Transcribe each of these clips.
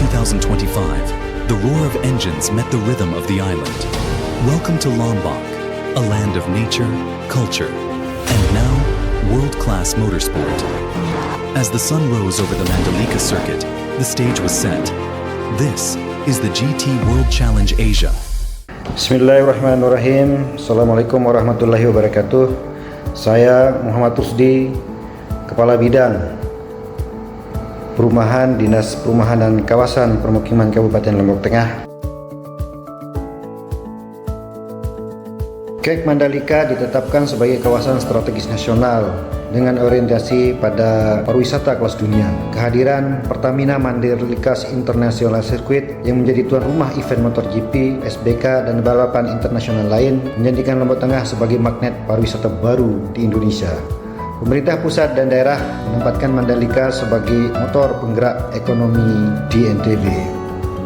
2025, the roar of engines met the rhythm of the island. Welcome to Lombok, a land of nature, culture, and now, world-class motorsport. As the sun rose over the Mandalika circuit, the stage was set. This is the GT World Challenge Asia. Bismillahirrahmanirrahim. Assalamualaikum warahmatullahi wabarakatuh. Saya Muhammad Rusdi, Kepala Bidang Perumahan Dinas Perumahan dan Kawasan Permukiman Kabupaten Lombok Tengah. Kek Mandalika ditetapkan sebagai kawasan strategis nasional dengan orientasi pada pariwisata kelas dunia. Kehadiran Pertamina Mandalika International Circuit yang menjadi tuan rumah event MotoGP, SBK, dan balapan internasional lain menjadikan Lombok Tengah sebagai magnet pariwisata baru di Indonesia. Pemerintah pusat dan daerah menempatkan Mandalika sebagai motor penggerak ekonomi di NTB.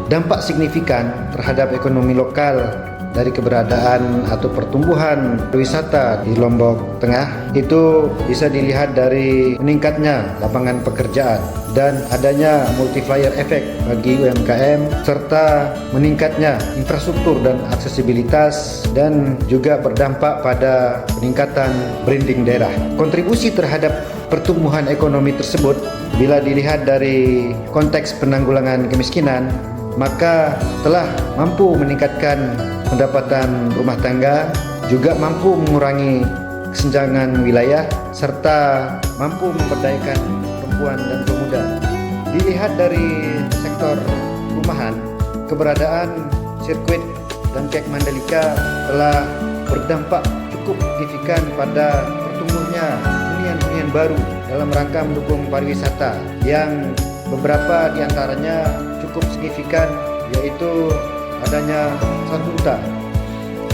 Dampak signifikan terhadap ekonomi lokal dari keberadaan atau pertumbuhan wisata di Lombok Tengah itu bisa dilihat dari meningkatnya lapangan pekerjaan dan adanya multiplier effect bagi UMKM serta meningkatnya infrastruktur dan aksesibilitas dan juga berdampak pada peningkatan branding daerah. Kontribusi terhadap pertumbuhan ekonomi tersebut bila dilihat dari konteks penanggulangan kemiskinan maka telah mampu meningkatkan pendapatan rumah tangga, juga mampu mengurangi kesenjangan wilayah, serta mampu memberdayakan perempuan dan pemuda. Dilihat dari sektor perumahan, keberadaan sirkuit dan Kek Mandalika telah berdampak cukup signifikan pada pertumbuhnya hunian-hunian baru dalam rangka mendukung pariwisata yang beberapa diantaranya cukup signifikan, yaitu adanya Sarhunta.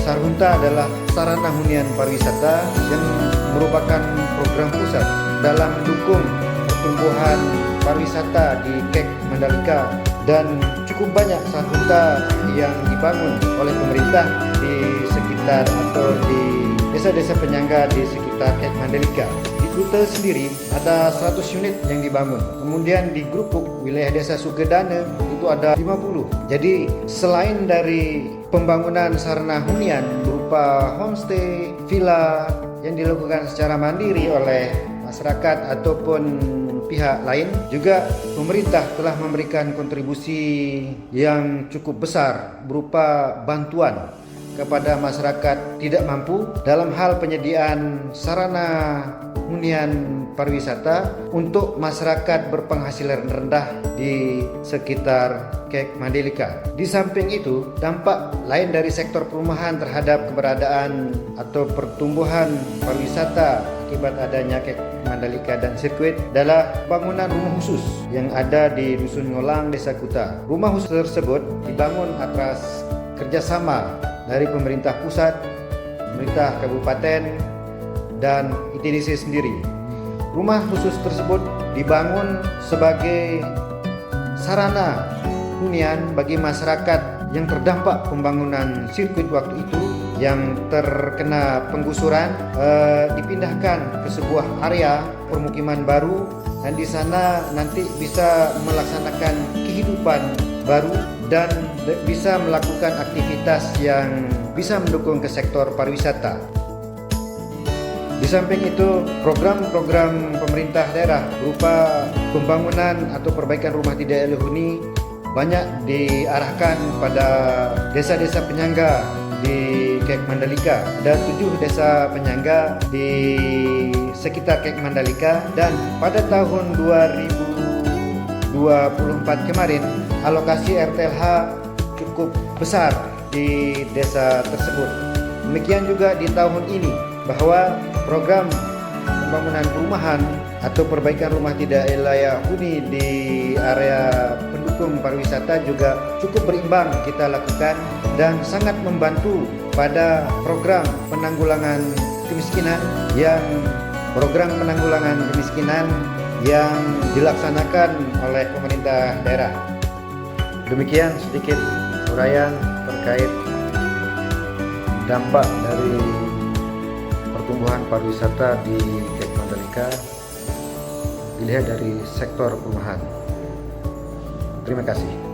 Sarhunta adalah sarana hunian pariwisata yang merupakan program pusat dalam mendukung pertumbuhan pariwisata di Kek Mandalika, dan cukup banyak Sarhunta yang dibangun oleh pemerintah di sekitar atau di desa-desa penyangga di sekitar Kek Mandalika. Di Kuta sendiri ada 100 unit yang dibangun. Kemudian di Grupuk, wilayah desa Sugedana, itu ada 50. Jadi selain dari pembangunan sarana hunian berupa homestay, villa yang dilakukan secara mandiri oleh masyarakat ataupun pihak lain, juga pemerintah telah memberikan kontribusi yang cukup besar berupa bantuan kepada masyarakat tidak mampu dalam hal penyediaan sarana hunian pariwisata untuk masyarakat berpenghasilan rendah di sekitar Kek Mandalika. Di samping itu, dampak lain dari sektor perumahan terhadap keberadaan atau pertumbuhan pariwisata akibat adanya Kek Mandalika dan sirkuit adalah bangunan rumah khusus yang ada di Dusun Ngolang, Desa Kuta. Rumah khusus tersebut dibangun atas kerjasama dari pemerintah pusat, pemerintah kabupaten, dan ITDC sendiri. Rumah khusus tersebut dibangun sebagai sarana hunian bagi masyarakat yang terdampak pembangunan sirkuit waktu itu yang terkena penggusuran, dipindahkan ke sebuah area permukiman baru, dan di sana nanti bisa melaksanakan kehidupan baru dan bisa melakukan aktivitas yang bisa mendukung ke sektor pariwisata. Di samping itu, program-program pemerintah daerah berupa pembangunan atau perbaikan rumah tidak layak huni banyak diarahkan pada desa-desa penyangga di Kek Mandalika. Ada 7 desa penyangga di sekitar Kek Mandalika, dan pada tahun 2024 kemarin alokasi RTLH cukup besar di desa tersebut. Demikian juga di tahun ini, bahwa program pembangunan perumahan atau perbaikan rumah tidak layak huni di area pendukung pariwisata juga cukup berimbang kita lakukan dan sangat membantu pada program penanggulangan kemiskinan yang dilaksanakan oleh pemerintah daerah. Demikian sedikit uraian terkait dampak dari pertumbuhan pariwisata di Kek Mandalika dilihat dari sektor perumahan. Terima kasih.